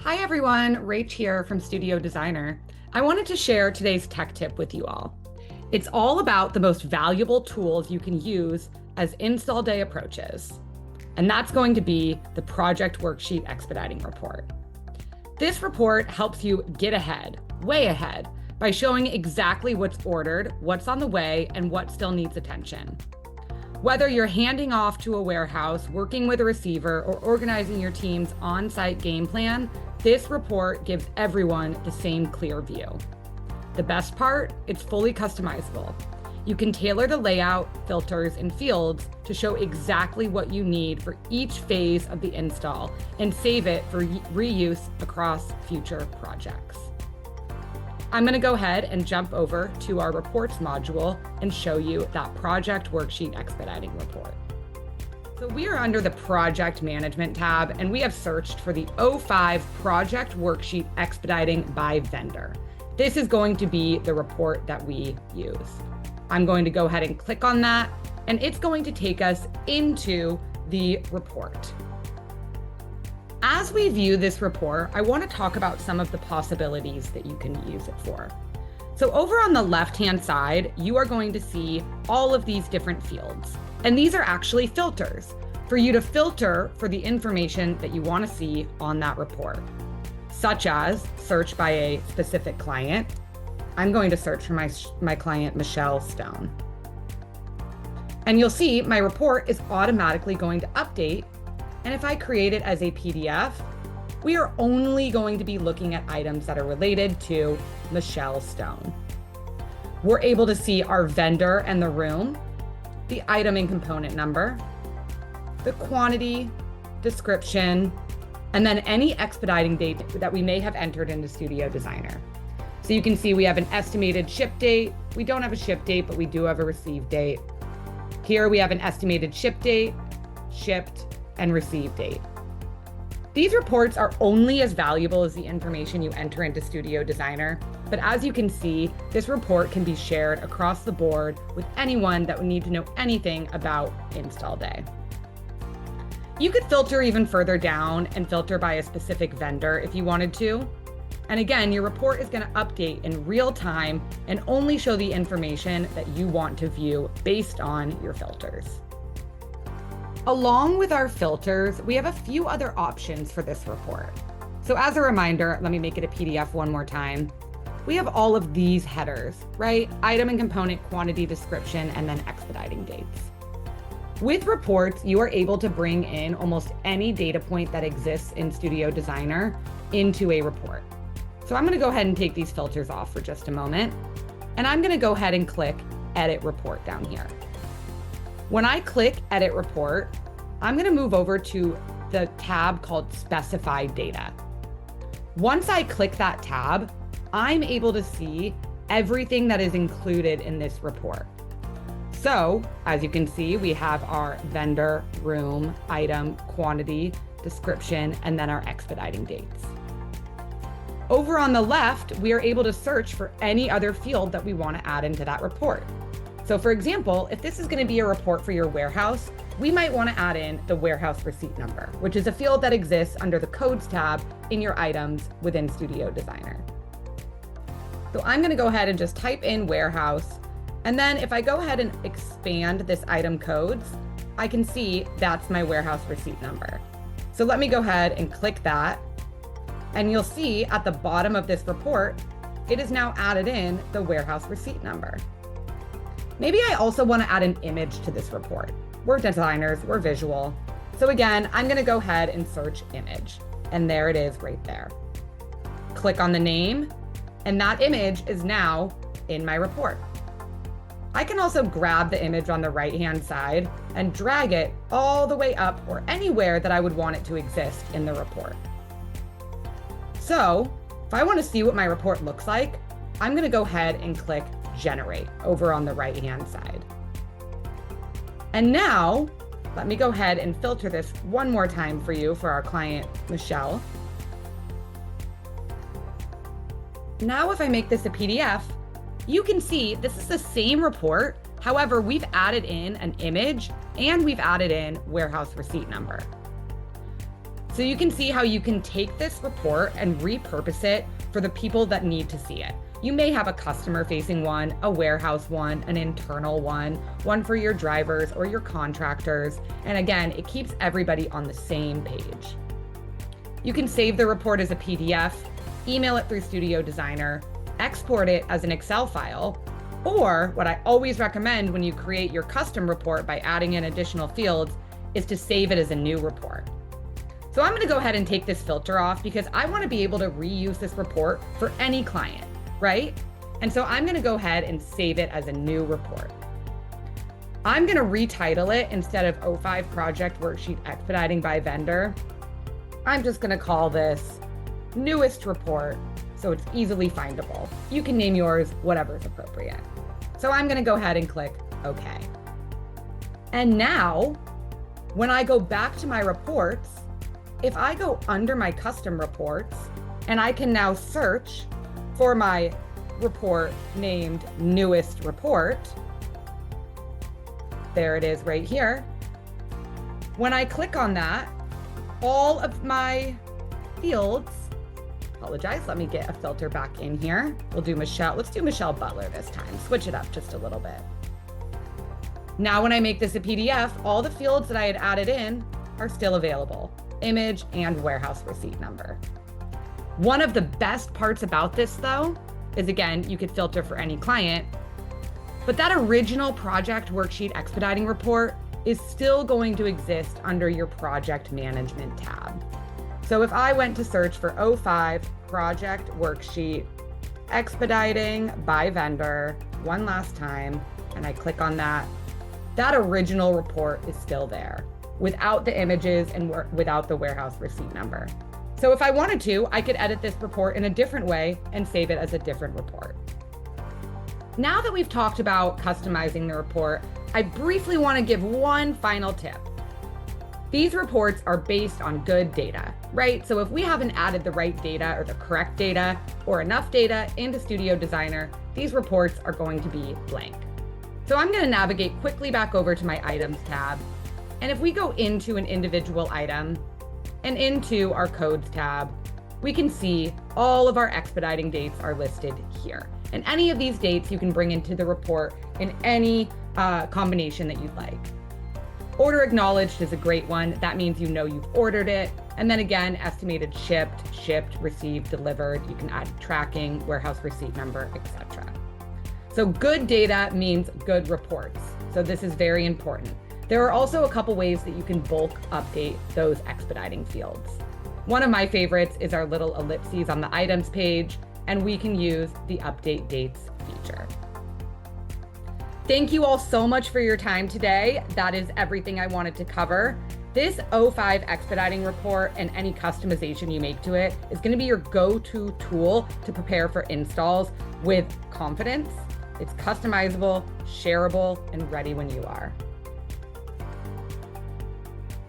Hi everyone, Rach here from Studio Designer. I wanted to share today's tech tip with you all. It's all about the most valuable tools you can use as install day approaches. And that's going to be the Project Worksheet Expediting Report. This report helps you get ahead, way ahead, by showing exactly what's ordered, what's on the way, and what still needs attention. Whether you're handing off to a warehouse, working with a receiver, or organizing your team's on-site game plan, this report gives everyone the same clear view. The best part, it's fully customizable. You can tailor the layout, filters, and fields to show exactly what you need for each phase of the install and save it for reuse across future projects. I'm going to go ahead and jump over to our reports module and show you that Project Worksheet Expediting Report. So we are under the Project Management tab, and we have searched for the O5 Project Worksheet Expediting by Vendor. This is going to be the report that we use. I'm going to go ahead and click on that, and it's going to take us into the report. As we view this report, I want to talk about some of the possibilities that you can use it for. So over on the left-hand side, you are going to see all of these different fields. And these are actually filters for you to filter for the information that you want to see on that report, such as search by a specific client. I'm going to search for my client, Michelle Stone. And you'll see my report is automatically going to update. And if I create it as a PDF, we are only going to be looking at items that are related to Michelle Stone. We're able to see our vendor and the room, the item and component number, the quantity, description, and then any expediting date that we may have entered into Studio Designer. So you can see we have an estimated ship date. We don't have a ship date, but we do have a receive date. Here we have an estimated ship date, shipped, and receive date. These reports are only as valuable as the information you enter into Studio Designer, but as you can see, this report can be shared across the board with anyone that would need to know anything about install day. You could filter even further down and filter by a specific vendor if you wanted to. And again, your report is going to update in real time and only show the information that you want to view based on your filters. Along with our filters, we have a few other options for this report. So as a reminder, let me make it a PDF one more time. We have all of these headers, right? Item and component, quantity, description, and then expediting dates. With reports, you are able to bring in almost any data point that exists in Studio Designer into a report. So I'm going to go ahead and take these filters off for just a moment. And I'm going to go ahead and click Edit Report down here. When I click Edit Report, I'm going to move over to the tab called Specify Data. Once I click that tab, I'm able to see everything that is included in this report. So, as you can see, we have our vendor, room, item, quantity, description, and then our expediting dates. Over on the left, we are able to search for any other field that we want to add into that report. So for example, if this is going to be a report for your warehouse, we might want to add in the warehouse receipt number, which is a field that exists under the codes tab in your items within Studio Designer. So I'm going to go ahead and just type in warehouse. And then if I go ahead and expand this item codes, I can see that's my warehouse receipt number. So let me go ahead and click that. And you'll see at the bottom of this report, it is now added in the warehouse receipt number. Maybe I also want to add an image to this report. We're designers, we're visual. So again, I'm going to go ahead and search image. And there it is right there. Click on the name, and that image is now in my report. I can also grab the image on the right-hand side and drag it all the way up or anywhere that I would want it to exist in the report. So if I want to see what my report looks like, I'm going to go ahead and click Generate over on the right-hand side. And now, let me go ahead and filter this one more time for you for our client, Michelle. Now, if I make this a PDF, you can see this is the same report. However, we've added in an image and we've added in warehouse receipt number. So you can see how you can take this report and repurpose it for the people that need to see it. You may have a customer-facing one, a warehouse one, an internal one for your drivers or your contractors. And again, it keeps everybody on the same page. You can save the report as a PDF, email it through Studio Designer, export it as an Excel file, or what I always recommend when you create your custom report by adding in additional fields is to save it as a new report. So I'm gonna go ahead and take this filter off because I wanna be able to reuse this report for any client, right? And so I'm gonna go ahead and save it as a new report. I'm gonna retitle it instead of O5 Project Worksheet Expediting by Vendor. I'm just gonna call this Newest Report so it's easily findable. You can name yours whatever is appropriate. So I'm gonna go ahead and click OK. And now, when I go back to my reports, if I go under my custom reports, and I can now search for my report named Newest Report, there it is right here. When I click on that, all of my fields, apologize, let me get a filter back in here. We'll do Michelle, let's do Michelle Butler this time, switch it up just a little bit. Now when I make this a PDF, all the fields that I had added in are still available, image and warehouse receipt number. One of the best parts about this though, is again, you could filter for any client, but that original project worksheet expediting report is still going to exist under your project management tab. So if I went to search for O5 project worksheet expediting by vendor one last time, and I click on that, that original report is still there without the images and without the warehouse receipt number. So if I wanted to, I could edit this report in a different way and save it as a different report. Now that we've talked about customizing the report, I briefly want to give one final tip. These reports are based on good data, right? So if we haven't added the right data or the correct data or enough data into Studio Designer, these reports are going to be blank. So I'm going to navigate quickly back over to my items tab. And if we go into an individual item and into our codes tab, we can see all of our expediting dates are listed here. And any of these dates you can bring into the report in any combination that you'd like. Order acknowledged is a great one. That means you know you've ordered it. And then again, estimated shipped, received, delivered. You can add tracking, warehouse receipt number, etc. So good data means good reports. So this is very important. There are also a couple ways that you can bulk update those expediting fields. One of my favorites is our little ellipses on the items page, and we can use the update dates feature. Thank you all so much for your time today. That is everything I wanted to cover. This O5 expediting report and any customization you make to it is going to be your go-to tool to prepare for installs with confidence. It's customizable, shareable, and ready when you are.